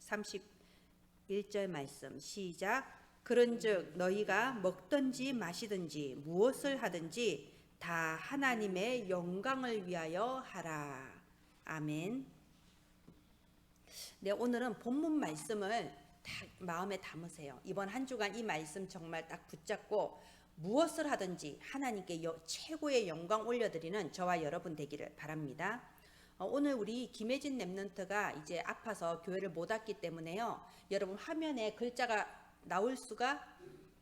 31절 말씀 시작. 그런즉 너희가 먹든지 마시든지 무엇을 하든지 다 하나님의 영광을 위하여 하라. 아멘. 네, 오늘은 본문 말씀을 다 마음에 담으세요. 이번 한 주간 이 말씀 정말 딱 붙잡고 무엇을 하든지 하나님께 최고의 영광 올려드리는 저와 여러분 되기를 바랍니다. 오늘 우리 김혜진 랩런트가 이제 아파서 교회를 못 왔기 때문에요. 여러분 화면에 글자가 나올 수가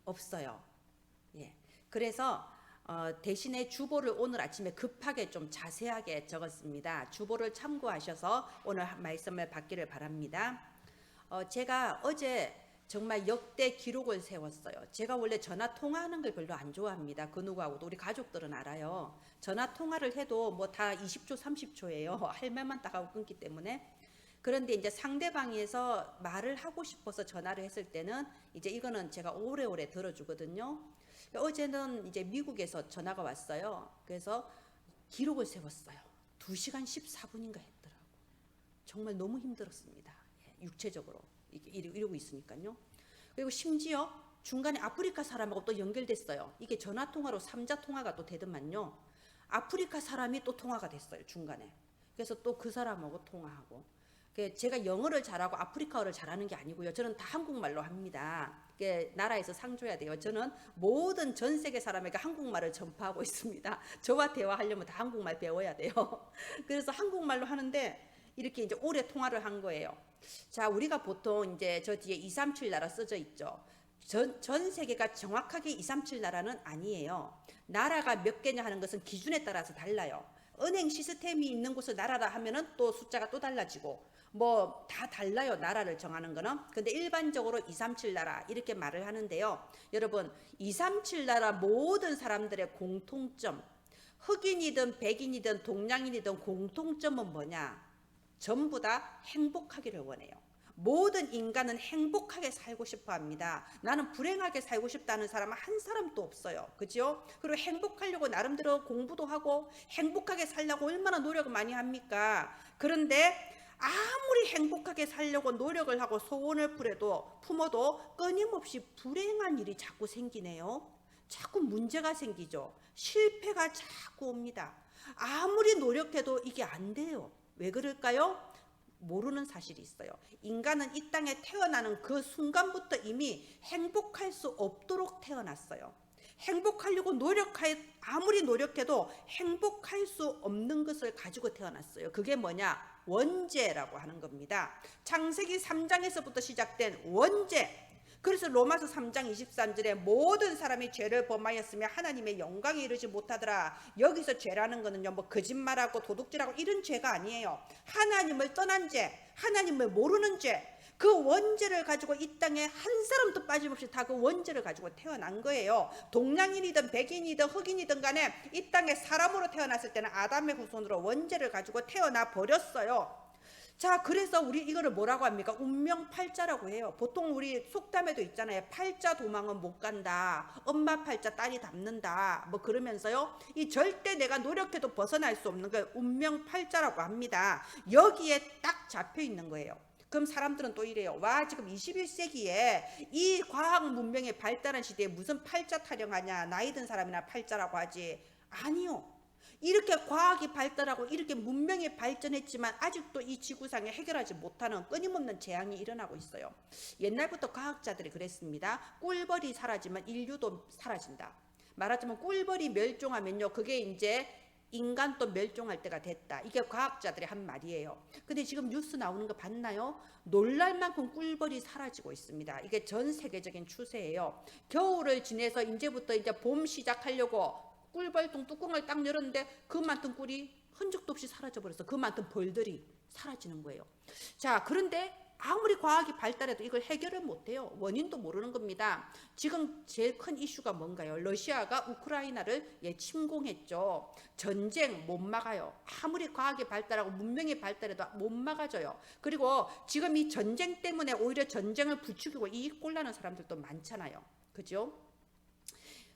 없어요. 예. 그래서 대신에 주보를 오늘 아침에 급하게 좀 자세하게 적었습니다. 주보를 참고하셔서 오늘 말씀을 받기를 바랍니다. 제가 어제 정말 역대 기록을 세웠어요. 제가 원래 전화 통화하는 걸 별로 안 좋아합니다. 그 누구하고도 우리 가족들은 알아요. 전화 통화를 해도 뭐 다 20초 30초예요. 할 말만 딱 하고 끊기 때문에. 그런데 이제 상대방에서 말을 하고 싶어서 전화를 했을 때는 이제 이거는 제가 오래오래 들어주거든요. 어제는 이제 미국에서 전화가 왔어요. 그래서 기록을 세웠어요. 2시간 14분인가 했더라고. 정말 너무 힘들었습니다. 육체적으로 이러고 있으니까요. 그리고 심지어 중간에 아프리카 사람하고 또 연결됐어요. 이게 전화통화로 3자 통화가 또 되더만요. 아프리카 사람이 또 통화가 됐어요. 중간에. 그래서 또 그 사람하고 통화하고. 제가 영어를 잘하고 아프리카어를 잘하는 게 아니고요. 저는 다 한국말로 합니다. 나라에서 상 줘야 돼요. 저는 모든 전 세계 사람에게 한국말을 전파하고 있습니다. 저와 대화하려면 다 한국말 배워야 돼요. 그래서 한국말로 하는데 이렇게 이제 오래 통화를 한 거예요. 자, 우리가 보통 이제 저 뒤에 237 나라 써져 있죠. 전 세계가 정확하게 237 나라는 아니에요. 나라가 몇 개냐 하는 것은 기준에 따라서 달라요. 은행 시스템이 있는 곳을 나라라 하면은 또 숫자가 또 달라지고 뭐 다 달라요. 나라를 정하는 거는. 근데 일반적으로 237 나라 이렇게 말을 하는데요. 여러분 237 나라 모든 사람들의 공통점, 흑인이든 백인이든 동양인이든 공통점은 뭐냐? 전부 다 행복하기를 원해요. 모든 인간은 행복하게 살고 싶어 합니다. 나는 불행하게 살고 싶다는 사람은 한 사람도 없어요. 그죠? 그리고 행복하려고 나름대로 공부도 하고 행복하게 살려고 얼마나 노력을 많이 합니까? 그런데 아무리 행복하게 살려고 노력을 하고 소원을 품어도 끊임없이 불행한 일이 자꾸 생기네요. 자꾸 문제가 생기죠. 실패가 자꾸 옵니다. 아무리 노력해도 이게 안 돼요. 왜 그럴까요? 모르는 사실이 있어요. 인간은 이 땅에 태어나는 그 순간부터 이미 행복할 수 없도록 태어났어요. 행복하려고 아무리 노력해도 행복할 수 없는 것을 가지고 태어났어요. 그게 뭐냐? 원죄라고 하는 겁니다. 창세기 3장에서부터 시작된 원죄. 그래서 로마서 3장 23절에 모든 사람이 죄를 범하였으며 하나님의 영광에 이르지 못하더라. 여기서 죄라는 거는요, 뭐 거짓말하고 도둑질하고 이런 죄가 아니에요. 하나님을 떠난 죄, 하나님을 모르는 죄, 그 원죄를 가지고 이 땅에 한 사람도 빠짐없이 다 그 원죄를 가지고 태어난 거예요. 동양인이든 백인이든 흑인이든 간에 이 땅에 사람으로 태어났을 때는 아담의 후손으로 원죄를 가지고 태어나 버렸어요. 자, 그래서 우리 이거를 뭐라고 합니까? 운명팔자라고 해요. 보통 우리 속담에도 있잖아요. 팔자 도망은 못 간다. 엄마 팔자 딸이 닮는다. 뭐 그러면서요. 이 절대 내가 노력해도 벗어날 수 없는 걸 운명팔자라고 합니다. 여기에 딱 잡혀 있는 거예요. 그럼 사람들은 또 이래요. 와, 지금 21세기에 이 과학 문명의 발달한 시대에 무슨 팔자 타령하냐. 나이 든 사람이나 팔자라고 하지. 아니요. 이렇게 과학이 발달하고 이렇게 문명이 발전했지만 아직도 이 지구상에 해결하지 못하는 끊임없는 재앙이 일어나고 있어요. 옛날부터 과학자들이 그랬습니다. 꿀벌이 사라지면 인류도 사라진다. 말하자면 꿀벌이 멸종하면요, 그게 이제 인간도 멸종할 때가 됐다. 이게 과학자들이 한 말이에요. 근데 지금 뉴스 나오는 거 봤나요? 놀랄 만큼 꿀벌이 사라지고 있습니다. 이게 전 세계적인 추세예요. 겨울을 지내서 이제부터 이제 봄 시작하려고 꿀벌통 뚜껑을 딱 열었는데 그 많던 꿀이 흔적도 없이 사라져버려서 그 많던 벌들이 사라지는 거예요. 자, 그런데 아무리 과학이 발달해도 이걸 해결을 못해요. 원인도 모르는 겁니다. 지금 제일 큰 이슈가 뭔가요? 러시아가 우크라이나를 침공했죠. 전쟁 못 막아요. 아무리 과학이 발달하고 문명이 발달해도 못 막아져요. 그리고 지금 이 전쟁 때문에 오히려 전쟁을 부추기고 이익 골라는 사람들도 많잖아요. 그죠?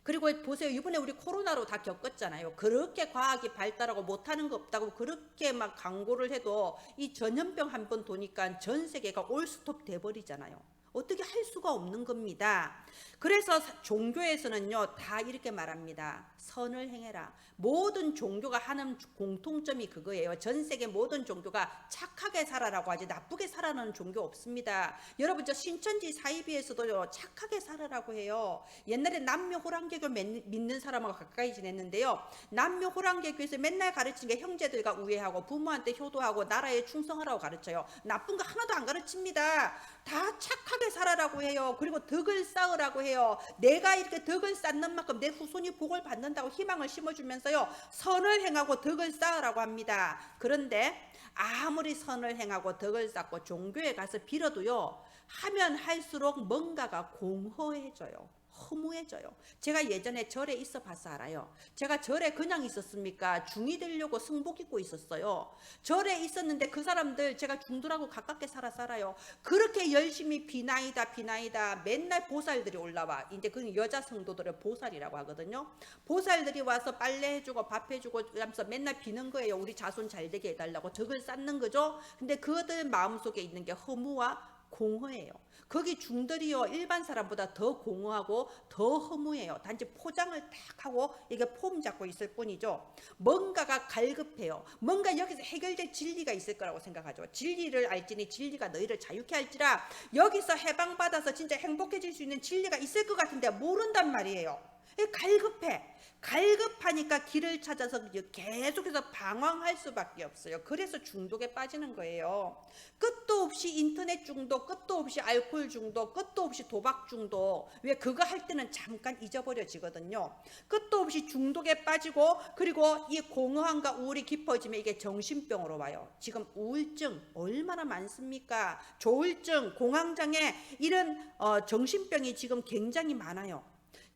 그리고 보세요. 이번에 우리 코로나로 다 겪었잖아요. 그렇게 과학이 발달하고 못하는 거 없다고 그렇게 막 광고를 해도 이 전염병 한 번 도니까 전 세계가 올스톱 돼버리잖아요. 어떻게 할 수가 없는 겁니다. 그래서 종교에서는요 다 이렇게 말합니다. 선을 행해라. 모든 종교가 하는 공통점이 그거예요. 전 세계 모든 종교가 착하게 살아라고 하지 나쁘게 살아라는 종교 없습니다. 여러분 저 신천지 사이비에서도 착하게 살아라고 해요. 옛날에 남묘호랑개교 믿는 사람하고 가까이 지냈는데요. 남묘호랑개교에서 맨날 가르치는 게 형제들과 우애하고 부모한테 효도하고 나라에 충성하라고 가르쳐요. 나쁜 거 하나도 안 가르칩니다. 다 착하게 살아라고 해요. 그리고 덕을 쌓으라고 해요. 내가 이렇게 덕을 쌓는 만큼 내 후손이 복을 받는다고 희망을 심어주면서요 선을 행하고 덕을 쌓으라고 합니다. 그런데 아무리 선을 행하고 덕을 쌓고 종교에 가서 빌어도요 하면 할수록 뭔가가 공허해져요. 허무해져요. 제가 예전에 절에 있어 봐서 알아요. 제가 절에 그냥 있었습니까? 중이 되려고 승복 입고 있었어요. 절에 있었는데 그 사람들 제가 중들하고 가깝게 살아요. 그렇게 열심히 비나이다 맨날 보살들이 올라와. 이제 그 여자 성도들을 보살이라고 하거든요. 보살들이 와서 빨래해주고 밥해주고 하면서 맨날 비는 거예요. 우리 자손 잘 되게 해달라고 덕을 쌓는 거죠. 근데 그들 마음속에 있는 게 허무와 공허해요. 거기 중들이요 일반 사람보다 더 공허하고 더 허무해요. 단지 포장을 딱 하고 이게 폼 잡고 있을 뿐이죠. 뭔가가 갈급해요. 뭔가 여기서 해결될 진리가 있을 거라고 생각하죠. 진리를 알지니 진리가 너희를 자유케 할지라. 여기서 해방받아서 진짜 행복해질 수 있는 진리가 있을 것 같은데 모른단 말이에요. 갈급해. 갈급하니까 길을 찾아서 계속해서 방황할 수밖에 없어요. 그래서 중독에 빠지는 거예요. 끝도 없이 인터넷 중독, 끝도 없이 알코올 중독, 끝도 없이 도박 중독. 왜 그거 할 때는 잠깐 잊어버려지거든요. 끝도 없이 중독에 빠지고 그리고 이 공허함과 우울이 깊어지면 이게 정신병으로 와요. 지금 우울증 얼마나 많습니까? 조울증, 공황장애 이런 정신병이 지금 굉장히 많아요.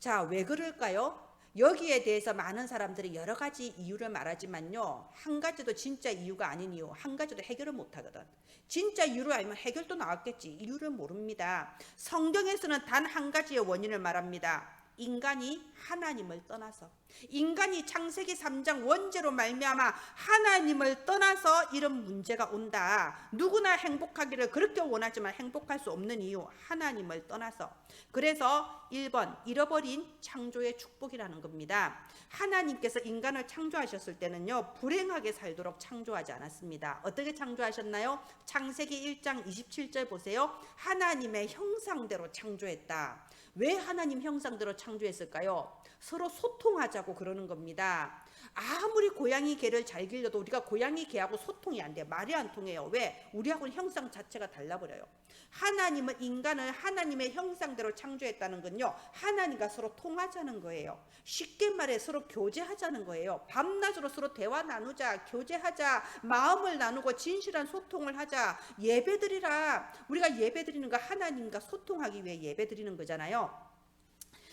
자, 왜 그럴까요? 여기에 대해서 많은 사람들이 여러 가지 이유를 말하지만요. 한 가지도 진짜 이유가 아닌 이유, 한 가지도 해결을 못하거든. 진짜 이유를 알면 해결도 나왔겠지. 이유를 모릅니다. 성경에서는 단 한 가지의 원인을 말합니다. 인간이 하나님을 떠나서, 인간이 창세기 3장 원죄로 말미암아 하나님을 떠나서 이런 문제가 온다. 누구나 행복하기를 그렇게 원하지만 행복할 수 없는 이유, 하나님을 떠나서. 그래서 1번 잃어버린 창조의 축복이라는 겁니다. 하나님께서 인간을 창조하셨을 때는요 불행하게 살도록 창조하지 않았습니다. 어떻게 창조하셨나요? 창세기 1장 27절 보세요. 하나님의 형상대로 창조했다. 왜 하나님 형상대로 창조했을까요? 서로 소통하자고 그러는 겁니다. 아무리 고양이 개를 잘 길러도 우리가 고양이 개하고 소통이 안 돼. 말이 안 통해요. 왜? 우리하고는 형상 자체가 달라버려요. 하나님은 인간을 하나님의 형상대로 창조했다는 건요 하나님과 서로 통하자는 거예요. 쉽게 말해 서로 교제하자는 거예요. 밤낮으로 서로 대화 나누자, 교제하자, 마음을 나누고 진실한 소통을 하자. 예배드리라. 우리가 예배드리는 거 하나님과 소통하기 위해 예배드리는 거잖아요.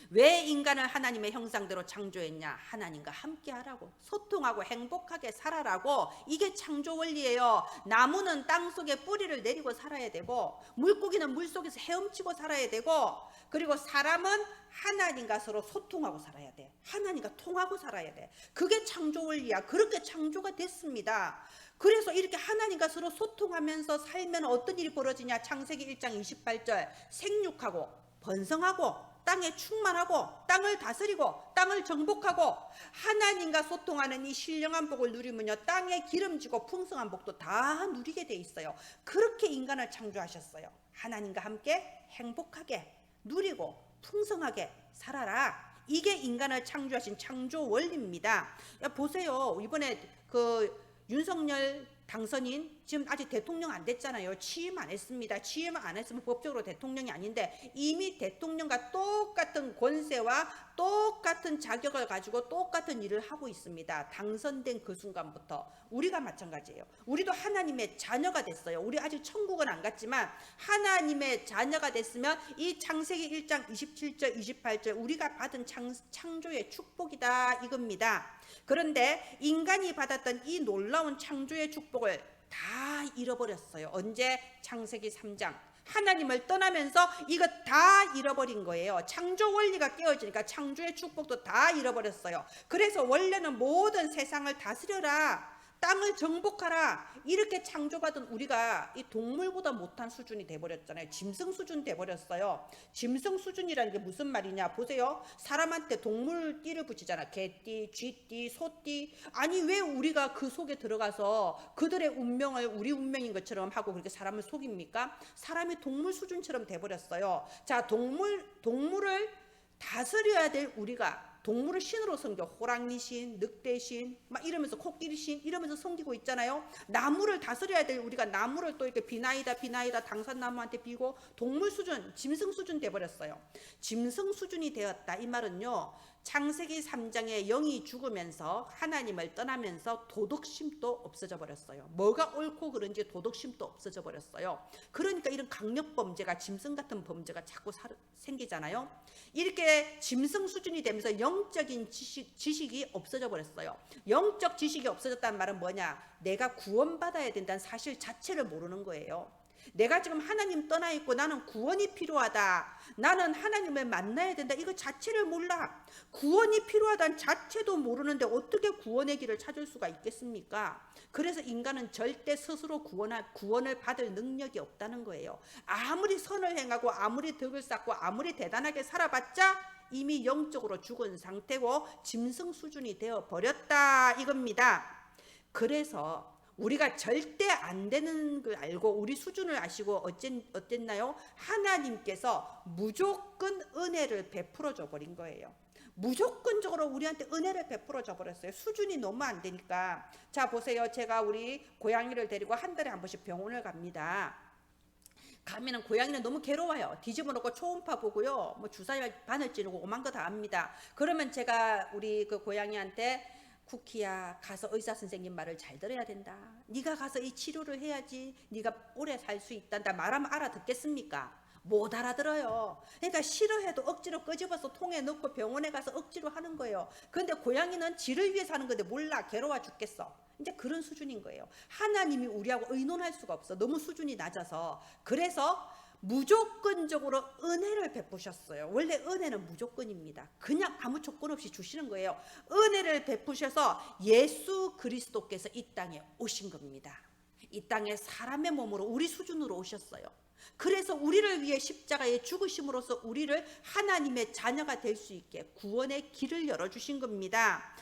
왜 인간을 하나님의 형상대로 창조했냐? 하나님과 함께 하라고, 소통하고 행복하게 살아라고. 이게 창조 원리예요. 나무는 땅속에 뿌리를 내리고 살아야 되고, 물고기는 물속에서 헤엄치고 살아야 되고, 그리고 사람은 하나님과 서로 소통하고 살아야 돼. 하나님과 통하고 살아야 돼. 그게 창조 원리야. 그렇게 창조가 됐습니다. 그래서 이렇게 하나님과 서로 소통하면서 살면 어떤 일이 벌어지냐? 창세기 1장 28절 생육하고 번성하고 땅에 충만하고 땅을 다스리고 땅을 정복하고 하나님과 소통하는 이 신령한 복을 누리면요 땅에 기름지고 풍성한 복도 다 누리게 돼 있어요. 그렇게 인간을 창조하셨어요. 하나님과 함께 행복하게 누리고 풍성하게 살아라. 이게 인간을 창조하신 창조 원리입니다. 보세요. 이번에 그 윤석열 당선인 지금 아직 대통령 안 됐잖아요. 취임 안 했습니다. 취임 안 했으면 법적으로 대통령이 아닌데 이미 대통령과 똑같은 권세와 똑같은 자격을 가지고 똑같은 일을 하고 있습니다. 당선된 그 순간부터. 우리가 마찬가지예요. 우리도 하나님의 자녀가 됐어요. 우리 아직 천국은 안 갔지만 하나님의 자녀가 됐으면 이 창세기 1장 27절 28절 우리가 받은 창조의 축복이다 이겁니다. 그런데 인간이 받았던 이 놀라운 창조의 축복을 다 잃어버렸어요. 언제? 창세기 3장 하나님을 떠나면서 이거 다 잃어버린 거예요. 창조 원리가 깨어지니까 창조의 축복도 다 잃어버렸어요. 그래서 원래는 모든 세상을 다스려라, 땅을 정복하라, 이렇게 창조받은 우리가 이 동물보다 못한 수준이 돼버렸잖아요. 짐승 수준 돼버렸어요. 짐승 수준이라는 게 무슨 말이냐, 보세요. 사람한테 동물 띠를 붙이잖아. 개띠, 쥐띠, 소띠. 아니 왜 우리가 그 속에 들어가서 그들의 운명을 우리 운명인 것처럼 하고 그렇게 사람을 속입니까? 사람이 동물 수준처럼 돼버렸어요. 자, 동물을 다스려야 될 우리가 동물을 신으로 섬겨. 호랑이 신, 늑대 신, 막 이러면서 코끼리 신 이러면서 섬기고 있잖아요. 나무를 다스려야 될 우리가 나무를 또 이렇게 비나이다 당산나무한테 비고 동물 수준, 짐승 수준 돼버렸어요. 짐승 수준이 되었다, 이 말은요, 창세기 3장에 영이 죽으면서 하나님을 떠나면서 도덕심도 없어져 버렸어요. 뭐가 옳고 그른지 도덕심도 없어져 버렸어요. 그러니까 이런 강력범죄가, 짐승 같은 범죄가 자꾸 생기잖아요. 이렇게 짐승 수준이 되면서 영적인 지식이 없어져 버렸어요. 영적 지식이 없어졌다는 말은 뭐냐, 내가 구원받아야 된다는 사실 자체를 모르는 거예요. 내가 지금 하나님 떠나 있고 나는 구원이 필요하다, 나는 하나님을 만나야 된다, 이거 자체를 몰라. 구원이 필요하다는 자체도 모르는데 어떻게 구원의 길을 찾을 수가 있겠습니까? 그래서 인간은 절대 스스로 구원을 받을 능력이 없다는 거예요. 아무리 선을 행하고 아무리 덕을 쌓고 아무리 대단하게 살아봤자 이미 영적으로 죽은 상태고 짐승 수준이 되어 버렸다, 이겁니다. 그래서 우리가 절대 안 되는 걸 알고 우리 수준을 아시고 어땠나요? 하나님께서 무조건 은혜를 베풀어 줘 버린 거예요. 무조건적으로 우리한테 은혜를 베풀어 줘 버렸어요. 수준이 너무 안 되니까. 자, 보세요. 제가 우리 고양이를 데리고 한 달에 한 번씩 병원을 갑니다. 가면은 고양이는 너무 괴로워요. 뒤집어 놓고 초음파 보고요, 뭐 주사 바늘 찌르고 오만 거 다 합니다. 그러면 제가 우리 그 고양이한테, 쿠키야, 가서 의사 선생님 말을 잘 들어야 된다. 네가 가서 이 치료를 해야지 네가 오래 살 수 있단다 말하면 알아듣겠습니까? 못 알아들어요. 그러니까 싫어해도 억지로 끄집어서 통에 넣고 병원에 가서 억지로 하는 거예요. 그런데 고양이는 지를 위해서 하는 건데 몰라, 괴로워 죽겠어. 이제 그런 수준인 거예요. 하나님이 우리하고 의논할 수가 없어, 너무 수준이 낮아서. 그래서 무조건적으로 은혜를 베푸셨어요. 원래 은혜는 무조건입니다. 그냥 아무 조건 없이 주시는 거예요. 은혜를 베푸셔서 예수 그리스도께서 이 땅에 오신 겁니다. 이 땅에 사람의 몸으로 우리 수준으로 오셨어요. 그래서 우리를 위해 십자가에 죽으심으로써 우리를 하나님의 자녀가 될 수 있게 구원의 길을 열어주신 겁니다.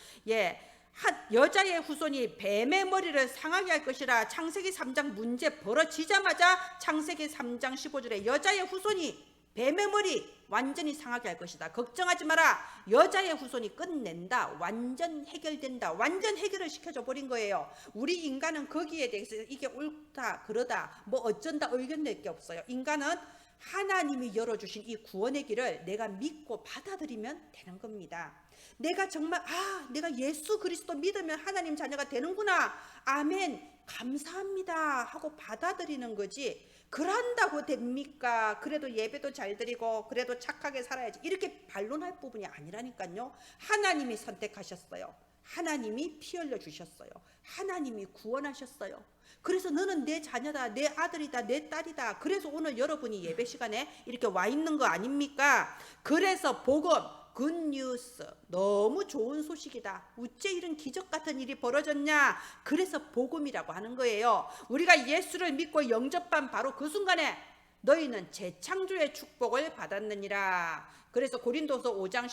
여자의 후손이 뱀의 머리를 상하게 할 것이라. 창세기 3장 문제 벌어지자마자 창세기 3장 15절에 여자의 후손이 뱀의 머리 완전히 상하게 할 것이다. 걱정하지 마라. 여자의 후손이 끝낸다. 완전 해결된다. 완전 해결을 시켜줘 버린 거예요. 우리 인간은 거기에 대해서 이게 옳다 그러다 뭐 어쩐다 의견 낼 게 없어요. 인간은 하나님이 열어주신 이 구원의 길을 내가 믿고 받아들이면 되는 겁니다. 내가 정말 내가 예수 그리스도 믿으면 하나님 자녀가 되는구나, 아멘, 감사합니다 하고 받아들이는 거지, 그런다고 됩니까? 그래도 예배도 잘 드리고 그래도 착하게 살아야지, 이렇게 반론할 부분이 아니라니까요. 하나님이 선택하셨어요. 하나님이 피 흘려 주셨어요. 하나님이 구원하셨어요. 그래서 너는 내 자녀다, 내 아들이다, 내 딸이다. 그래서 오늘 여러분이 예배 시간에 이렇게 와 있는 거 아닙니까? 그래서 복음, 굿뉴스, 너무 좋은 소식이다. 어째 이런 기적 같은 일이 벌어졌냐? 그래서 복음이라고 하는 거예요. 우리가 예수를 믿고 영접한 바로 그 순간에 너희는 재창조의 축복을 받았느니라. 그래서 고린도서 5장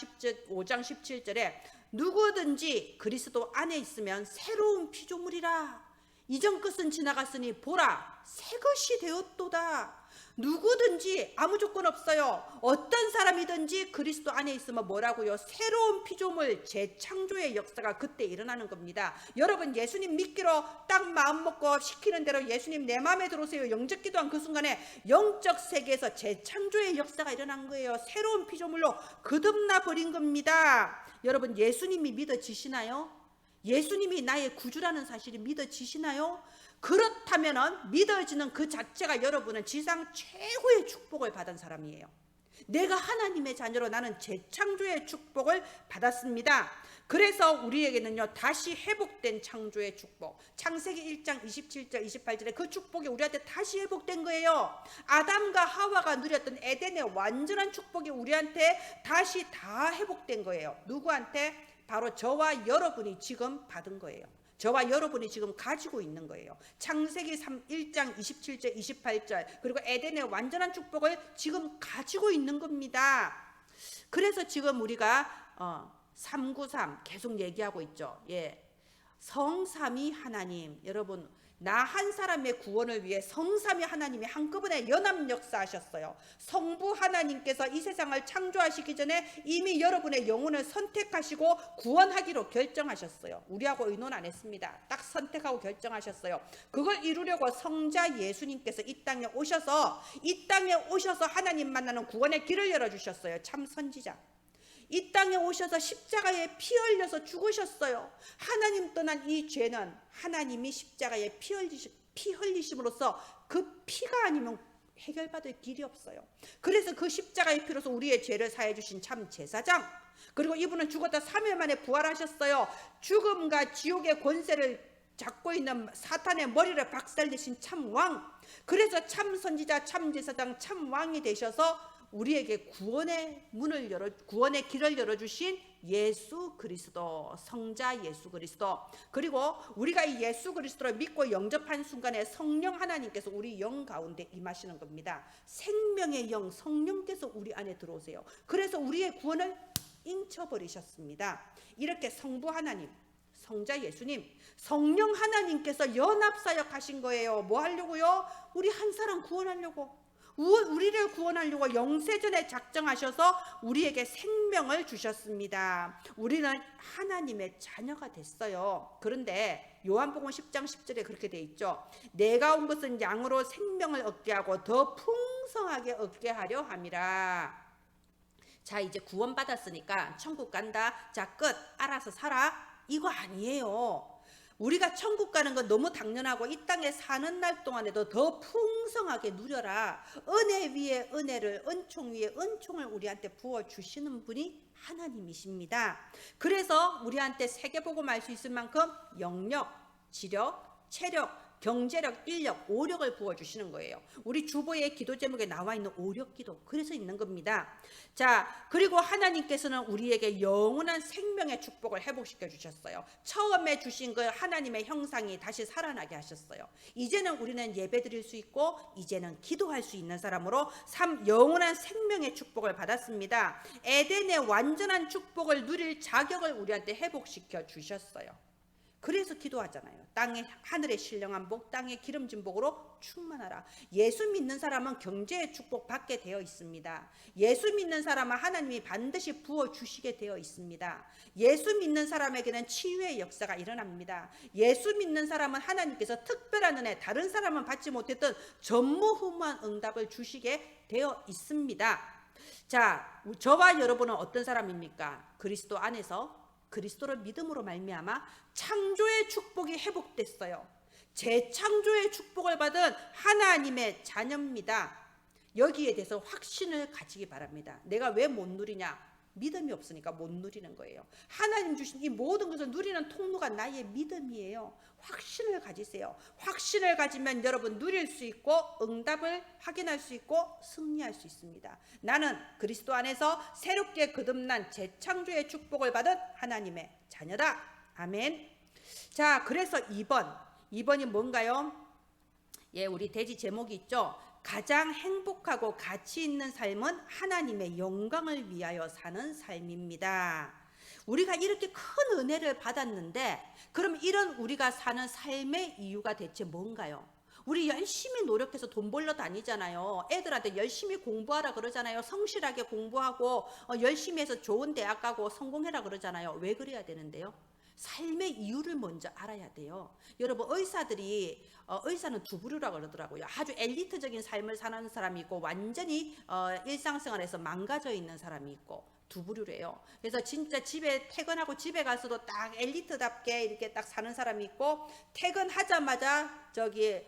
17절에 누구든지 그리스도 안에 있으면 새로운 피조물이라. 이전 것은 지나갔으니 보라, 새 것이 되었도다. 누구든지, 아무 조건 없어요. 어떤 사람이든지 그리스도 안에 있으면 뭐라고요? 새로운 피조물, 재창조의 역사가 그때 일어나는 겁니다. 여러분, 예수님 믿기로 딱 마음 먹고 시키는 대로 예수님 내 마음에 들어오세요, 영접 기도한 그 순간에 영적 세계에서 재창조의 역사가 일어난 거예요. 새로운 피조물로 거듭나 버린 겁니다. 여러분, 예수님이 믿어지시나요? 예수님이 나의 구주라는 사실이 믿어지시나요? 그렇다면 믿어지는 그 자체가 여러분은 지상 최고의 축복을 받은 사람이에요. 내가 하나님의 자녀로 나는 재창조의 축복을 받았습니다. 그래서 우리에게는요 다시 회복된 창조의 축복, 창세기 1장 27절 28절에 그 축복이 우리한테 다시 회복된 거예요. 아담과 하와가 누렸던 에덴의 완전한 축복이 우리한테 다시 다 회복된 거예요. 누구한테? 바로 저와 여러분이 지금 받은 거예요. 저와 여러분이 지금 가지고 있는 거예요. 창세기 1장 27절 28절 그리고 에덴의 완전한 축복을 지금 가지고 있는 겁니다. 그래서 지금 우리가 393 계속 얘기하고 있죠. 예, 성삼위 하나님, 여러분 나 한 사람의 구원을 위해 성삼위 하나님이 한꺼번에 연합 역사하셨어요. 성부 하나님께서 이 세상을 창조하시기 전에 이미 여러분의 영혼을 선택하시고 구원하기로 결정하셨어요. 우리하고 의논 안 했습니다. 딱 선택하고 결정하셨어요. 그걸 이루려고 성자 예수님께서 이 땅에 오셔서 하나님 만나는 구원의 길을 열어주셨어요. 참 선지자. 이 땅에 오셔서 십자가에 피 흘려서 죽으셨어요. 하나님 떠난 이 죄는 하나님이 십자가에 피 흘리심으로써 그 피가 아니면 해결받을 길이 없어요. 그래서 그 십자가의 피로서 우리의 죄를 사해 주신 참 제사장, 그리고 이분은 죽었다 3일 만에 부활하셨어요. 죽음과 지옥의 권세를 잡고 있는 사탄의 머리를 박살내신 참 왕, 그래서 참 선지자, 참 제사장, 참 왕이 되셔서 우리에게 구원의 길을 열어주신 예수 그리스도, 성자 예수 그리스도, 그리고 우리가 이 예수 그리스도를 믿고 영접한 순간에 성령 하나님께서 우리 영 가운데 임하시는 겁니다. 생명의 영 성령께서 우리 안에 들어오세요. 그래서 우리의 구원을 인쳐버리셨습니다. 이렇게 성부 하나님, 성자 예수님, 성령 하나님께서 연합사역 하신 거예요. 뭐 하려고요? 우리 한 사람 구원하려고, 우리를 구원하려고 영세전에 작정하셔서 우리에게 생명을 주셨습니다. 우리는 하나님의 자녀가 됐어요. 그런데 요한복음 10장 10절에 그렇게 돼 있죠. 내가 온 것은 양으로 생명을 얻게 하고 더 풍성하게 얻게 하려 함이라. 자, 이제 구원받았으니까 천국 간다, 자 끝, 알아서 살아, 이거 아니에요. 우리가 천국 가는 건 너무 당연하고 이 땅에 사는 날 동안에도 더 풍성하게 누려라. 은혜 위에 은혜를, 은총 위에 은총을 우리한테 부어주시는 분이 하나님이십니다. 그래서 우리한테 세계복음 알 수 있을 만큼 영력, 지력, 체력, 경제력, 인력, 오력을 부어주시는 거예요. 우리 주보의 기도 제목에 나와 있는 오력기도, 그래서 있는 겁니다. 자, 그리고 하나님께서는 우리에게 영원한 생명의 축복을 회복시켜 주셨어요. 처음에 주신 그 하나님의 형상이 다시 살아나게 하셨어요. 이제는 우리는 예배 드릴 수 있고 이제는 기도할 수 있는 사람으로 영원한 생명의 축복을 받았습니다. 에덴의 완전한 축복을 누릴 자격을 우리한테 회복시켜 주셨어요. 그래서 기도하잖아요. 땅에 하늘의 신령한 복, 땅에 기름진 복으로 충만하라. 예수 믿는 사람은 경제의 축복 받게 되어 있습니다. 예수 믿는 사람은 하나님이 반드시 부어주시게 되어 있습니다. 예수 믿는 사람에게는 치유의 역사가 일어납니다. 예수 믿는 사람은 하나님께서 특별한 은혜, 다른 사람은 받지 못했던 전무후무한 응답을 주시게 되어 있습니다. 자, 저와 여러분은 어떤 사람입니까? 그리스도 안에서 그리스도를 믿음으로 말미암아 창조의 축복이 회복됐어요. 재창조의 축복을 받은 하나님의 자녀입니다. 여기에 대해서 확신을 가지기 바랍니다. 내가 왜 못 누리냐? 믿음이 없으니까 못 누리는 거예요. 하나님 주신 이 모든 것을 누리는 통로가 나의 믿음이에요. 확신을 가지세요. 확신을 가지면 여러분 누릴 수 있고 응답을 확인할 수 있고 승리할 수 있습니다. 나는 그리스도 안에서 새롭게 거듭난 재창조의 축복을 받은 하나님의 자녀다. 아멘. 자, 그래서 2번이 뭔가요? 예, 우리 대지 제목이 있죠. 가장 행복하고 가치 있는 삶은 하나님의 영광을 위하여 사는 삶입니다. 우리가 이렇게 큰 은혜를 받았는데 그럼 이런 우리가 사는 삶의 이유가 대체 뭔가요? 우리 열심히 노력해서 돈 벌러 다니잖아요. 애들한테 열심히 공부하라 그러잖아요. 성실하게 공부하고 열심히 해서 좋은 대학 가고 성공해라 그러잖아요. 왜 그래야 되는데요? 삶의 이유를 먼저 알아야 돼요. 여러분, 의사는 두 부류라고 그러더라고요. 아주 엘리트적인 삶을 사는 사람이 있고 완전히 일상생활에서 망가져 있는 사람이 있고 두 부류래요. 그래서 진짜 집에 퇴근하고 집에 가서도 딱 엘리트답게 이렇게 딱 사는 사람이 있고 퇴근하자마자 저기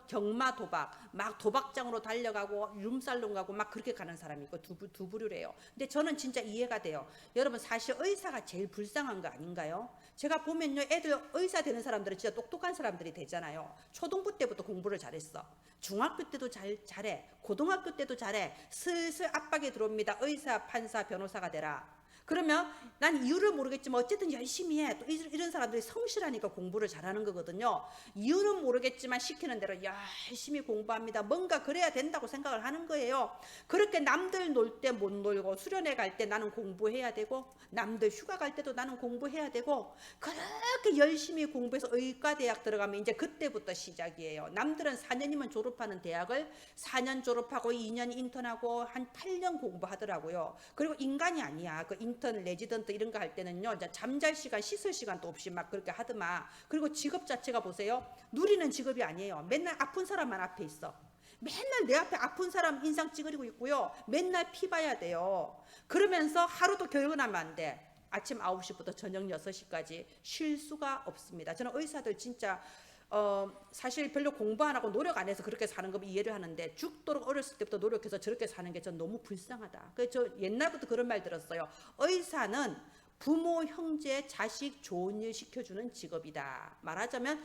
경마 도박 막 도박장으로 달려가고 룸살롱 가고 막 그렇게 가는 사람이 있고 두 부류래요. 근데 저는 진짜 이해가 돼요. 여러분 사실 의사가 제일 불쌍한 거 아닌가요? 제가 보면요, 애들 의사 되는 사람들은 진짜 똑똑한 사람들이 되잖아요. 초등부 때부터 공부를 잘했어. 중학교 때도 잘해. 고등학교 때도 잘해. 슬슬 압박이 들어옵니다. 의사, 판사, 변호사가 되라. 그러면 난 이유를 모르겠지만 어쨌든 열심히 해. 또 이런 사람들이 성실하니까 공부를 잘하는 거거든요. 이유는 모르겠지만 시키는 대로 열심히 공부합니다. 뭔가 그래야 된다고 생각을 하는 거예요. 그렇게 남들 놀 때 못 놀고 수련회 갈 때 나는 공부해야 되고 남들 휴가 갈 때도 나는 공부해야 되고 그렇게 열심히 공부해서 의과대학 들어가면 이제 그때부터 시작이에요. 남들은 4년이면 졸업하는 대학을 4년 졸업하고 2년 인턴하고 한 8년 공부하더라고요. 그리고 인간이 아니야. 그 인턴, 레지던트 이런 거 할 때는요, 이제 잠잘 시간, 씻을 시간도 없이 막 그렇게 하더만. 그리고 직업 자체가 보세요. 누리는 직업이 아니에요. 맨날 아픈 사람만 앞에 있어. 맨날 내 앞에 아픈 사람 인상 찌그리고 있고요. 맨날 피 봐야 돼요. 그러면서 하루도 결근하면 안 돼. 아침 9시부터 저녁 6시까지 쉴 수가 없습니다. 저는 의사들 진짜 사실 별로 공부 안 하고 노력 안 해서 그렇게 사는 거 이해를 하는데 죽도록 어렸을 때부터 노력해서 저렇게 사는 게 전 너무 불쌍하다. 그래서 저 옛날부터 그런 말 들었어요. 의사는 부모, 형제, 자식 좋은 일 시켜주는 직업이다. 말하자면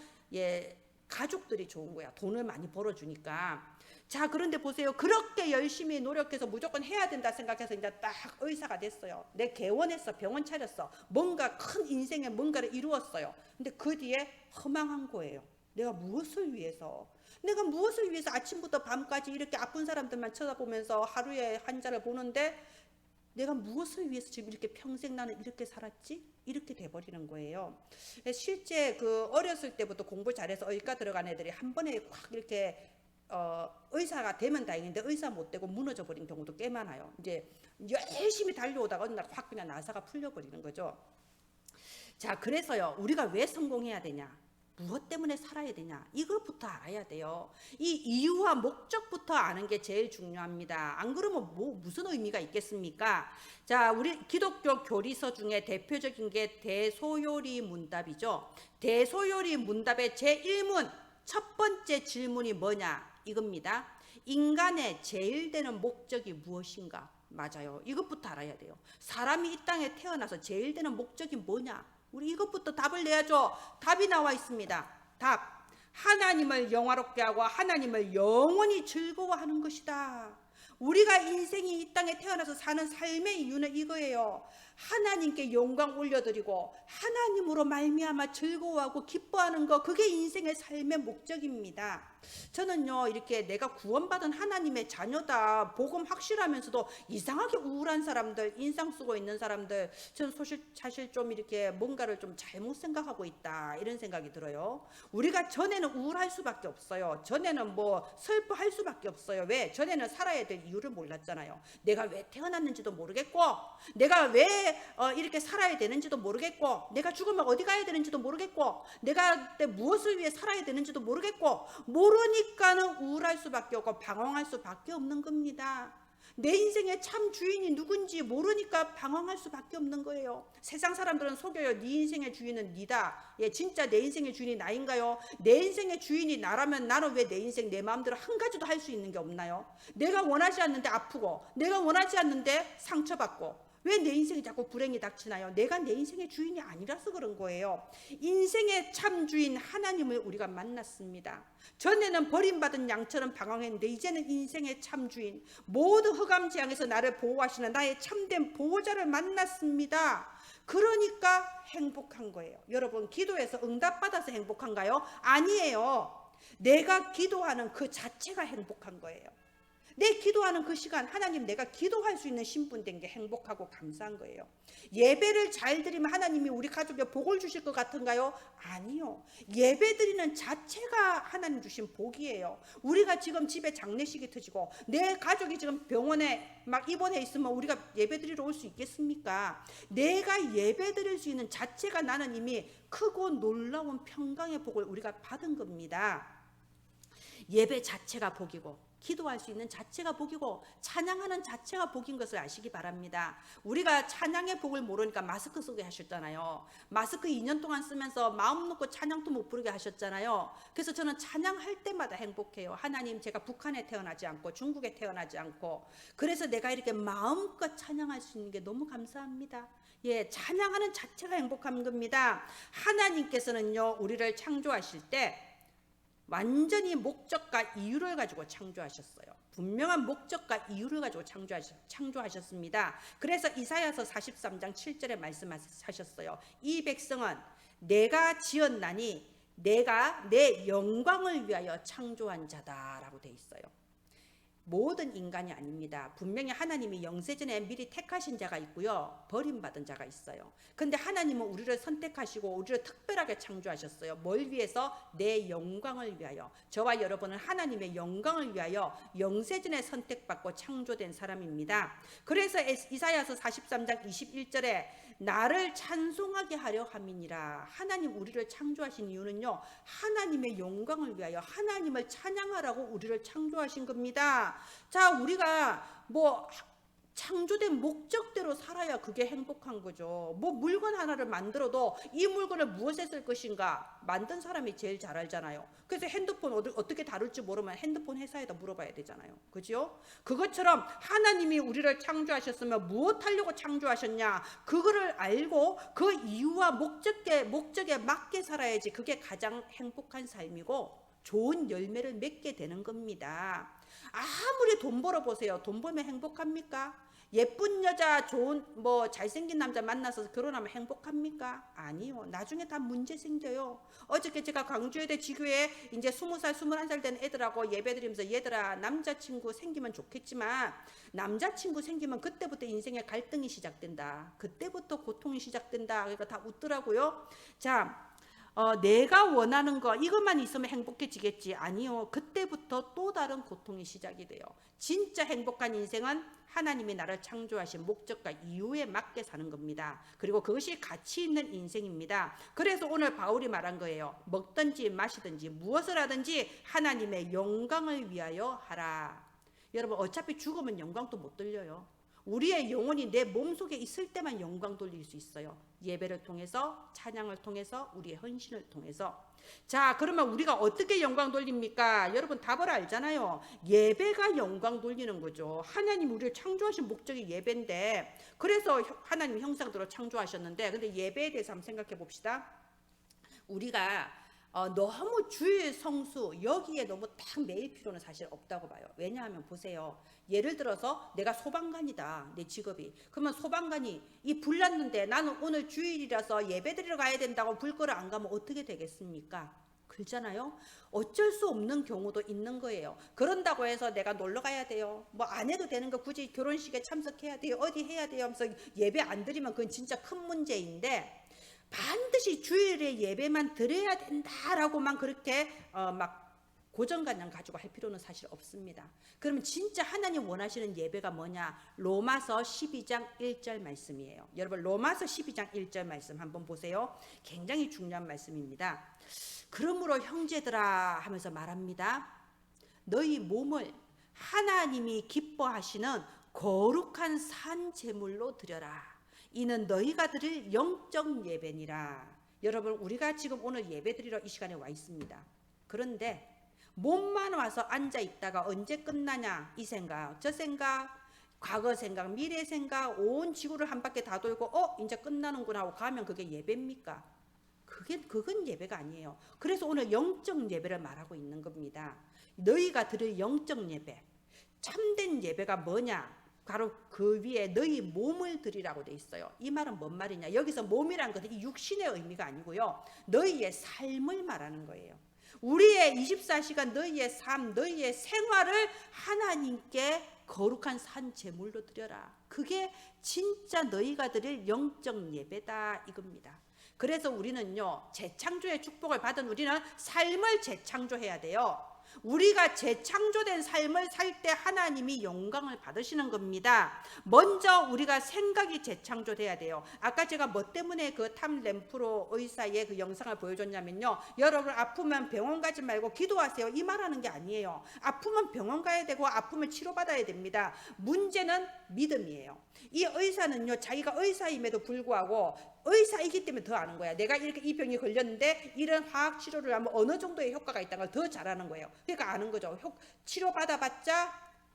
가족들이 좋은 거야. 돈을 많이 벌어주니까. 자, 그런데 보세요. 그렇게 열심히 노력해서 무조건 해야 된다 생각해서 이제 딱 의사가 됐어요. 내 개원했어. 병원 차렸어. 뭔가 큰 인생에 뭔가를 이루었어요. 근데 그 뒤에 허망한 거예요. 내가 무엇을 위해서 아침부터 밤까지 이렇게 아픈 사람들만 쳐다보면서 하루에 환자를 보는데 내가 무엇을 위해서 지금 이렇게 평생 나는 이렇게 살았지? 이렇게 돼버리는 거예요. 실제 그 어렸을 때부터 공부 잘해서 의과 들어간 애들이 한 번에 확 이렇게 의사가 되면 다행인데 의사 못 되고 무너져 버린 경우도 꽤 많아요. 이제 열심히 달려오다가 어느 날 확 그냥 나사가 풀려버리는 거죠. 자, 그래서요, 우리가 왜 성공해야 되냐? 무엇 때문에 살아야 되냐? 이것부터 알아야 돼요. 이 이유와 목적부터 아는 게 제일 중요합니다. 안 그러면 무슨 의미가 있겠습니까? 자, 우리 기독교 교리서 중에 대표적인 게 대소요리 문답이죠. 대소요리 문답의 제1문 첫 번째 질문이 뭐냐? 이겁니다. 인간의 제일 되는 목적이 무엇인가? 맞아요. 이것부터 알아야 돼요. 사람이 이 땅에 태어나서 제일 되는 목적이 뭐냐? 우리 이것부터 답을 내야죠. 답이 나와 있습니다. 답. 하나님을 영화롭게 하고 하나님을 영원히 즐거워하는 것이다. 우리가 인생이 이 땅에 태어나서 사는 삶의 이유는 이거예요. 하나님께 영광 올려드리고 하나님으로 말미암아 즐거워하고 기뻐하는 거, 그게 인생의 삶의 목적입니다. 저는요, 이렇게 내가 구원받은 하나님의 자녀다, 복음 확실하면서도 이상하게 우울한 사람들, 인상 쓰고 있는 사람들, 저는 사실 좀 이렇게 뭔가를 좀 잘못 생각하고 있다, 이런 생각이 들어요. 우리가 전에는 우울할 수밖에 없어요. 전에는 슬퍼할 수밖에 없어요. 왜? 전에는 살아야 될 이유를 몰랐잖아요. 내가 왜 태어났는지도 모르겠고, 내가 왜 이렇게 살아야 되는지도 모르겠고, 내가 죽으면 어디 가야 되는지도 모르겠고, 내가 무엇을 위해 살아야 되는지도 모르겠고, 모르니까는 우울할 수밖에 없고 방황할 수밖에 없는 겁니다. 내 인생의 참 주인이 누군지 모르니까 방황할 수밖에 없는 거예요. 세상 사람들은 속여요. 네 인생의 주인은 니다. 진짜 내 인생의 주인이 나인가요? 내 인생의 주인이 나라면 나는 왜 내 인생 내 마음대로 한 가지도 할 수 있는 게 없나요? 내가 원하지 않는데 아프고, 내가 원하지 않는데 상처받고, 왜 내 인생이 자꾸 불행이 닥치나요? 내가 내 인생의 주인이 아니라서 그런 거예요. 인생의 참 주인 하나님을 우리가 만났습니다. 전에는 버림받은 양처럼 방황했는데 이제는 인생의 참 주인, 모든 흑암지향에서 나를 보호하시는 나의 참된 보호자를 만났습니다. 그러니까 행복한 거예요. 여러분, 기도해서 응답받아서 행복한가요? 아니에요. 내가 기도하는 그 자체가 행복한 거예요. 내 기도하는 그 시간, 하나님, 내가 기도할 수 있는 신분 된 게 행복하고 감사한 거예요. 예배를 잘 드리면 하나님이 우리 가족에 복을 주실 것 같은가요? 아니요. 예배 드리는 자체가 하나님 주신 복이에요. 우리가 지금 집에 장례식이 터지고 내 가족이 지금 병원에 막 입원해 있으면 우리가 예배 드리러 올 수 있겠습니까? 내가 예배 드릴 수 있는 자체가 나는 이미 크고 놀라운 평강의 복을 우리가 받은 겁니다. 예배 자체가 복이고 기도할 수 있는 자체가 복이고 찬양하는 자체가 복인 것을 아시기 바랍니다. 우리가 찬양의 복을 모르니까 마스크 쓰게 하셨잖아요. 마스크 2년 동안 쓰면서 마음 놓고 찬양도 못 부르게 하셨잖아요. 그래서 저는 찬양할 때마다 행복해요. 하나님, 제가 북한에 태어나지 않고 중국에 태어나지 않고 그래서 내가 이렇게 마음껏 찬양할 수 있는 게 너무 감사합니다. 예, 찬양하는 자체가 행복한 겁니다. 하나님께서는요, 우리를 창조하실 때 완전히 목적과 이유를 가지고 창조하셨어요. 분명한 목적과 이유를 가지고 창조하셨습니다. 그래서 이사야서 43장 7절에 말씀하셨어요. 이 백성은 내가 지었나니 내가 내 영광을 위하여 창조한 자다라고 돼 있어요. 모든 인간이 아닙니다. 분명히 하나님이 영세전에 미리 택하신 자가 있고요, 버림받은 자가 있어요. 근데 하나님은 우리를 선택하시고 우리를 특별하게 창조하셨어요. 뭘 위해서? 내 영광을 위하여. 저와 여러분은 하나님의 영광을 위하여 영세전에 선택받고 창조된 사람입니다. 그래서 이사야서 43장 21절에 나를 찬송하게 하려 함이니라. 하나님 우리를 창조하신 이유는요, 하나님의 영광을 위하여 하나님을 찬양하라고 우리를 창조하신 겁니다. 자, 우리가 뭐 창조된 목적대로 살아야 그게 행복한 거죠. 뭐 물건 하나를 만들어도 이 물건을 무엇에 쓸 것인가 만든 사람이 제일 잘 알잖아요. 그래서 핸드폰 어떻게 다룰지 모르면 핸드폰 회사에다 물어봐야 되잖아요. 그죠? 그것처럼 하나님이 우리를 창조하셨으면 무엇 하려고 창조하셨냐, 그거를 알고 그 이유와 목적에 맞게 살아야지 그게 가장 행복한 삶이고 좋은 열매를 맺게 되는 겁니다. 아무리 돈 벌어보세요. 돈 벌면 행복합니까? 예쁜 여자, 좋은 잘생긴 남자 만나서 결혼하면 행복합니까? 아니요. 나중에 다 문제 생겨요. 어저께 제가 광주에대 지교에 이제 20살, 21살 된 애들하고 예배드리면서, 얘들아, 남자친구 생기면 좋겠지만 남자친구 생기면 그때부터 인생의 갈등이 시작된다. 그때부터 고통이 시작된다. 그러니까 다 웃더라고요. 자, 내가 원하는 거 이것만 있으면 행복해지겠지. 아니요. 그때부터 또 다른 고통이 시작이 돼요. 진짜 행복한 인생은 하나님이 나를 창조하신 목적과 이유에 맞게 사는 겁니다. 그리고 그것이 가치 있는 인생입니다. 그래서 오늘 바울이 말한 거예요. 먹든지 마시든지 무엇을 하든지 하나님의 영광을 위하여 하라. 여러분, 어차피 죽으면 영광도 못 돌려요. 우리의 영혼이 내 몸속에 있을 때만 영광 돌릴 수 있어요. 예배를 통해서, 찬양을 통해서, 우리의 헌신을 통해서. 자, 그러면 우리가 어떻게 영광 돌립니까? 여러분 답을 알잖아요. 예배가 영광 돌리는 거죠. 하나님 우리를 창조하신 목적이 예배인데, 그래서 하나님 형상대로 창조하셨는데, 근데 예배에 대해서 한번 생각해 봅시다. 우리가 너무 주일 성수 여기에 너무 딱 매일 필요는 사실 없다고 봐요. 왜냐하면 보세요. 예를 들어서 내가 소방관이다, 내 직업이. 그러면 소방관이 이 불 났는데 나는 오늘 주일이라서 예배드리러 가야 된다고 불 끄러 안 가면 어떻게 되겠습니까? 그렇잖아요. 어쩔 수 없는 경우도 있는 거예요. 그런다고 해서 내가 놀러 가야 돼요, 뭐 안 해도 되는 거, 굳이 결혼식에 참석해야 돼요, 어디 해야 돼요 하면서 예배 안 드리면 그건 진짜 큰 문제인데, 반드시 주일에 예배만 드려야 된다라고만 그렇게 막 고정관념 가지고 할 필요는 사실 없습니다. 그러면 진짜 하나님 원하시는 예배가 뭐냐? 로마서 12장 1절 말씀이에요. 여러분, 로마서 12장 1절 말씀 한번 보세요. 굉장히 중요한 말씀입니다. 그러므로 형제들아 하면서 말합니다. 너희 몸을 하나님이 기뻐하시는 거룩한 산 제물로 드려라. 이는 너희가 드릴 영적 예배니라. 여러분, 우리가 지금 오늘 예배 드리러 이 시간에 와 있습니다. 그런데 몸만 와서 앉아 있다가 언제 끝나냐, 이 생각 저 생각, 과거 생각, 미래 생각, 온 지구를 한 바퀴 다 돌고 이제 끝나는구나 하고 가면 그게 예배입니까? 그건 예배가 아니에요. 그래서 오늘 영적 예배를 말하고 있는 겁니다. 너희가 드릴 영적 예배, 참된 예배가 뭐냐? 바로 그 위에 너희 몸을 드리라고 돼 있어요. 이 말은 뭔 말이냐? 여기서 몸이란 것은 이 육신의 의미가 아니고요, 너희의 삶을 말하는 거예요. 우리의 24시간 너희의 삶, 너희의 생활을 하나님께 거룩한 산 제물로 드려라. 그게 진짜 너희가 드릴 영적 예배다 이겁니다. 그래서 우리는요, 재창조의 축복을 받은 우리는 삶을 재창조해야 돼요. 우리가 재창조된 삶을 살 때 하나님이 영광을 받으시는 겁니다. 먼저 우리가 생각이 재창조돼야 돼요. 아까 제가 뭐 때문에 그 탐 램프로 의사의 그 영상을 보여줬냐면요, 여러분 아프면 병원 가지 말고 기도하세요, 이 말하는 게 아니에요. 아프면 병원 가야 되고 아프면 치료받아야 됩니다. 문제는 믿음이에요. 이 의사는요, 자기가 의사임에도 불구하고 의사이기 때문에 더 아는 거야. 내가 이렇게 이 병이 걸렸는데 이런 화학 치료를 하면 어느 정도의 효과가 있다는 걸 더 잘하는 거예요. 그러니까 아는 거죠. 치료 받아봤자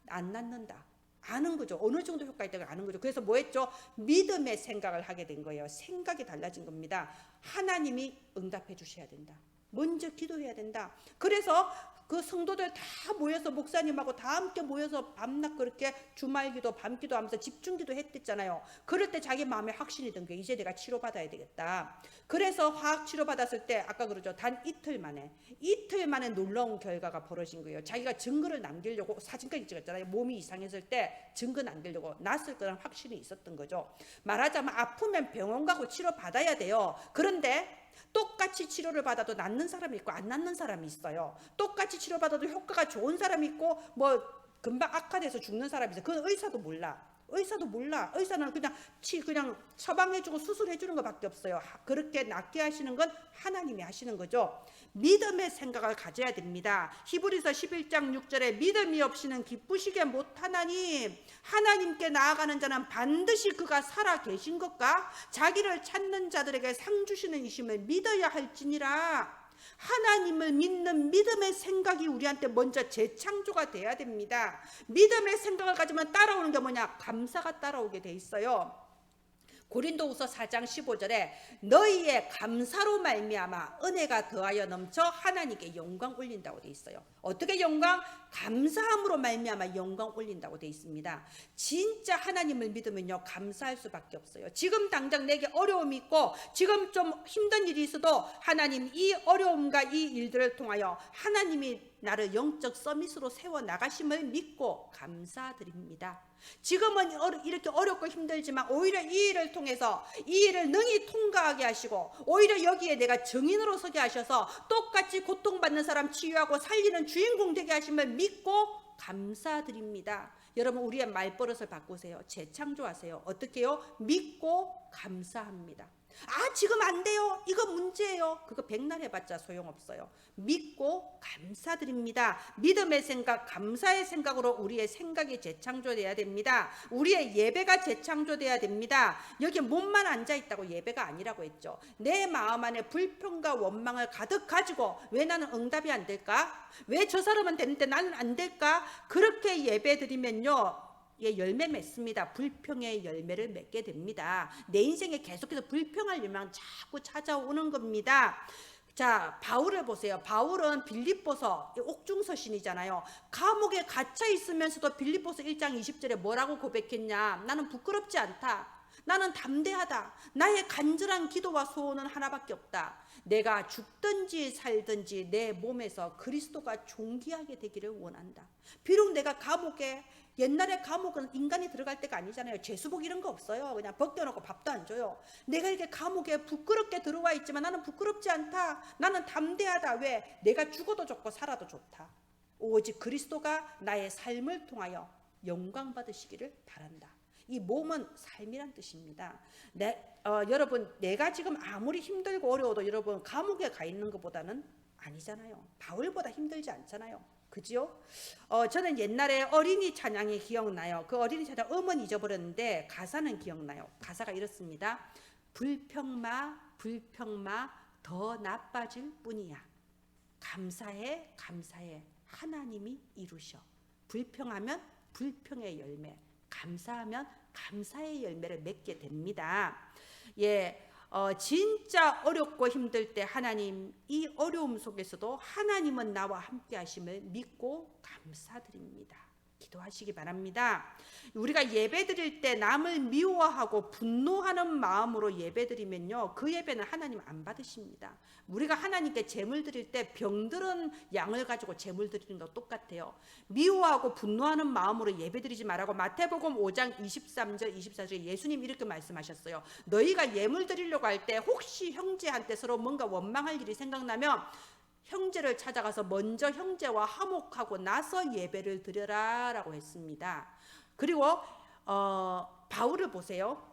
안 낫는다. 아는 거죠. 어느 정도 효과 있다고 아는 거죠. 그래서 뭐 했죠? 믿음의 생각을 하게 된 거예요. 생각이 달라진 겁니다. 하나님이 응답해 주셔야 된다. 먼저 기도해야 된다. 그래서 그 성도들 다 모여서 목사님하고 다 함께 모여서 밤낮 그렇게 주말기도 밤기도 하면서 집중기도 했댔잖아요. 그럴 때 자기 마음에 확신이 든 게 이제 내가 치료받아야 되겠다. 그래서 화학 치료 받았을 때 아까 그러죠. 단 이틀 만에 놀라운 결과가 벌어진 거예요. 자기가 증거를 남기려고 사진까지 찍었잖아요. 몸이 이상했을 때 증거 남기려고 낫을 거란 확신이 있었던 거죠. 말하자면 아프면 병원 가고 치료 받아야 돼요. 그런데 똑같이 치료를 받아도 낫는 사람이 있고 안 낫는 사람이 있어요. 똑같이 치료받아도 효과가 좋은 사람이 있고 뭐 금방 악화돼서 죽는 사람이 있어요. 그건 의사도 몰라. 의사는 그냥 처방해주고 수술해주는 것밖에 없어요. 그렇게 낫게 하시는 건 하나님이 하시는 거죠. 믿음의 생각을 가져야 됩니다. 히브리서 11장 6절에 믿음이 없이는 기쁘시게 못하나니 하나님께 나아가는 자는 반드시 그가 살아 계신 것과 자기를 찾는 자들에게 상 주시는 이심을 믿어야 할지니라. 하나님을 믿는 믿음의 생각이 우리한테 먼저 재창조가 돼야 됩니다. 믿음의 생각을 가지면 따라오는 게 뭐냐? 감사가 따라오게 돼 있어요. 고린도후서 4장 15절에 너희의 감사로 말미암아 은혜가 더하여 넘쳐 하나님께 영광 올린다고 돼 있어요. 어떻게 영광? 감사함으로 말미암아 영광 올린다고 돼 있습니다. 진짜 하나님을 믿으면요, 감사할 수밖에 없어요. 지금 당장 내게 어려움이 있고 지금 좀 힘든 일이 있어도 하나님 이 어려움과 이 일들을 통하여 하나님이 나를 영적 서밋으로 세워 나가심을 믿고 감사드립니다. 지금은 이렇게 어렵고 힘들지만 오히려 이 일을 통해서 이 일을 능히 통과하게 하시고 오히려 여기에 내가 증인으로 서게 하셔서 똑같이 고통받는 사람 치유하고 살리는 주인공 되게 하심을 믿고 감사드립니다. 여러분 우리의 말버릇을 바꾸세요. 재창조하세요. 어떻게 해요? 믿고 감사합니다. 지금 안 돼요. 이거 문제예요. 그거 백날 해봤자 소용없어요. 믿고 감사드립니다. 믿음의 생각, 감사의 생각으로 우리의 생각이 재창조돼야 됩니다. 우리의 예배가 재창조돼야 됩니다. 여기 몸만 앉아있다고 예배가 아니라고 했죠. 내 마음 안에 불평과 원망을 가득 가지고 왜 나는 응답이 안 될까? 왜 저 사람은 되는데 나는 안 될까? 그렇게 예배 드리면요, 열매 맺습니다. 불평의 열매를 맺게 됩니다. 내 인생에 계속해서 불평할 일만 자꾸 찾아오는 겁니다. 자, 바울을 보세요. 바울은 빌립보서 옥중서신이잖아요. 감옥에 갇혀 있으면서도 빌립보서 1장 20절에 뭐라고 고백했냐? 나는 부끄럽지 않다. 나는 담대하다. 나의 간절한 기도와 소원은 하나밖에 없다. 내가 죽든지 살든지 내 몸에서 그리스도가 존귀하게 되기를 원한다. 비록 내가 감옥에, 옛날에 감옥은 인간이 들어갈 때가 아니잖아요. 죄수복 이런 거 없어요. 그냥 벗겨놓고 밥도 안 줘요. 내가 이렇게 감옥에 부끄럽게 들어와 있지만 나는 부끄럽지 않다. 나는 담대하다. 왜? 내가 죽어도 좋고 살아도 좋다. 오직 그리스도가 나의 삶을 통하여 영광 받으시기를 바란다. 이 몸은 삶이란 뜻입니다. 여러분 내가 지금 아무리 힘들고 어려워도 여러분 감옥에 가 있는 것보다는 아니잖아요. 바울보다 힘들지 않잖아요. 그죠? 저는 옛날에 어린이 찬양이 기억나요. 그 어린이 찬양 음은 잊어버렸는데 가사는 기억나요. 가사가 이렇습니다. 불평마 더 나빠질 뿐이야. 감사해 하나님이 이루셔. 불평하면 불평의 열매, 감사하면 감사의 열매를 맺게 됩니다. 진짜 어렵고 힘들 때 하나님, 이 어려움 속에서도 하나님은 나와 함께 하심을 믿고 감사드립니다. 기도하시기 바랍니다. 우리가 예배 드릴 때 남을 미워하고 분노하는 마음으로 예배 드리면요, 그 예배는 하나님 안 받으십니다. 우리가 하나님께 제물 드릴 때 병들은 양을 가지고 제물 드리는 거 똑같아요. 미워하고 분노하는 마음으로 예배 드리지 말라고 마태복음 5장 23절 24절에 예수님 이렇게 말씀하셨어요. 너희가 예물 드리려고 할 때 혹시 형제한테 서로 뭔가 원망할 일이 생각나면 형제를 찾아가서 먼저 형제와 화목하고 나서 예배를 드려라 라고 했습니다. 그리고 바울을 보세요.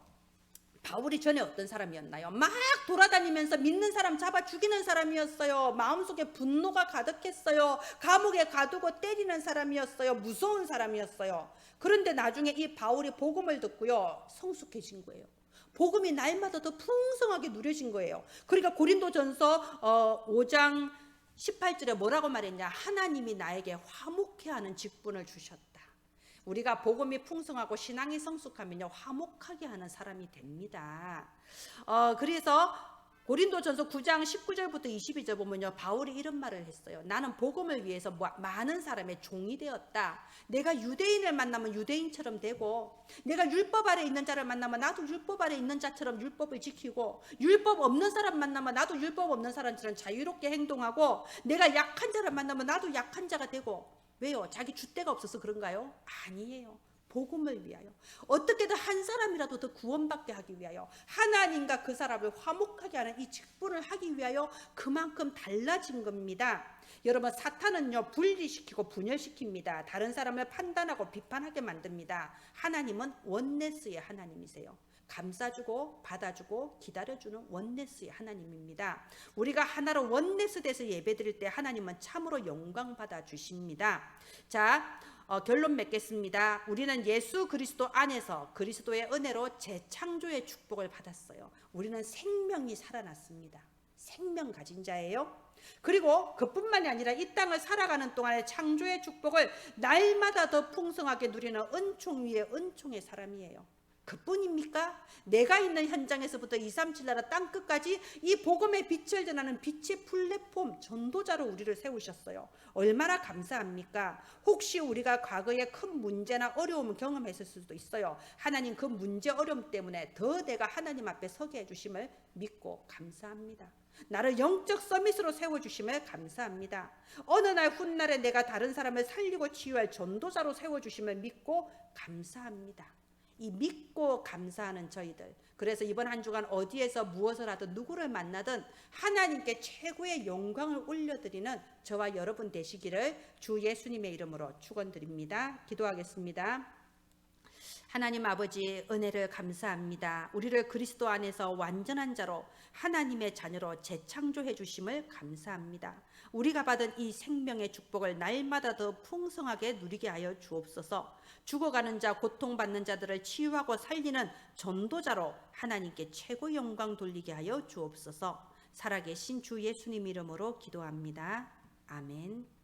바울이 전에 어떤 사람이었나요? 막 돌아다니면서 믿는 사람 잡아 죽이는 사람이었어요. 마음속에 분노가 가득했어요. 감옥에 가두고 때리는 사람이었어요. 무서운 사람이었어요. 그런데 나중에 이 바울이 복음을 듣고요, 성숙해진 거예요. 복음이 날마다 더 풍성하게 누려진 거예요. 그러니까 고린도전서 5장 18절에 뭐라고 말했냐? 하나님이 나에게 화목해 하는 직분을 주셨다. 우리가 복음이 풍성하고 신앙이 성숙하면요, 화목하게 하는 사람이 됩니다. 그래서 고린도전서 9장 19절부터 22절 보면요, 바울이 이런 말을 했어요. 나는 복음을 위해서 많은 사람의 종이 되었다. 내가 유대인을 만나면 유대인처럼 되고, 내가 율법 아래 있는 자를 만나면 나도 율법 아래 있는 자처럼 율법을 지키고, 율법 없는 사람 만나면 나도 율법 없는 사람처럼 자유롭게 행동하고, 내가 약한 자를 만나면 나도 약한 자가 되고. 왜요? 자기 줏대가 없어서 그런가요? 아니에요. 복음을 위하여, 어떻게든 한 사람이라도 더 구원받게 하기 위하여, 하나님과 그 사람을 화목하게 하는 이 직분을 하기 위하여 그만큼 달라진 겁니다. 여러분, 사탄은요, 분리시키고 분열시킵니다. 다른 사람을 판단하고 비판하게 만듭니다. 하나님은 원네스의 하나님이세요. 감싸주고 받아주고 기다려주는 원네스의 하나님입니다. 우리가 하나로 원네스 돼서 예배드릴 때 하나님은 참으로 영광 받아주십니다. 자, 결론 맺겠습니다. 우리는 예수 그리스도 안에서 그리스도의 은혜로 재창조의 축복을 받았어요. 우리는 생명이 살아났습니다. 생명 가진 자예요. 그리고 그뿐만이 아니라 이 땅을 살아가는 동안에 창조의 축복을 날마다 더 풍성하게 누리는 은총 위에 은총의 사람이에요. 그뿐입니까? 내가 있는 현장에서부터 237 나라 땅끝까지 이 복음의 빛을 전하는 빛의 플랫폼, 전도자로 우리를 세우셨어요. 얼마나 감사합니까? 혹시 우리가 과거에 큰 문제나 어려움을 경험했을 수도 있어요. 하나님 그 문제 어려움 때문에 더 내가 하나님 앞에 서게 해주심을 믿고 감사합니다. 나를 영적 서밋으로 세워주심을 감사합니다. 어느 날 훗날에 내가 다른 사람을 살리고 치유할 전도자로 세워주심을 믿고 감사합니다. 이 믿고 감사하는 저희들, 그래서 이번 한 주간 어디에서 무엇을 하든 누구를 만나든 하나님께 최고의 영광을 올려드리는 저와 여러분 되시기를 주 예수님의 이름으로 축원드립니다. 기도하겠습니다. 하나님 아버지, 은혜를 감사합니다. 우리를 그리스도 안에서 완전한 자로 하나님의 자녀로 재창조해 주심을 감사합니다. 우리가 받은 이 생명의 축복을 날마다 더 풍성하게 누리게 하여 주옵소서. 죽어가는 자, 고통받는 자들을 치유하고 살리는 전도자로 하나님께 최고 영광 돌리게 하여 주옵소서. 살아계신 주 예수님 이름으로 기도합니다. 아멘.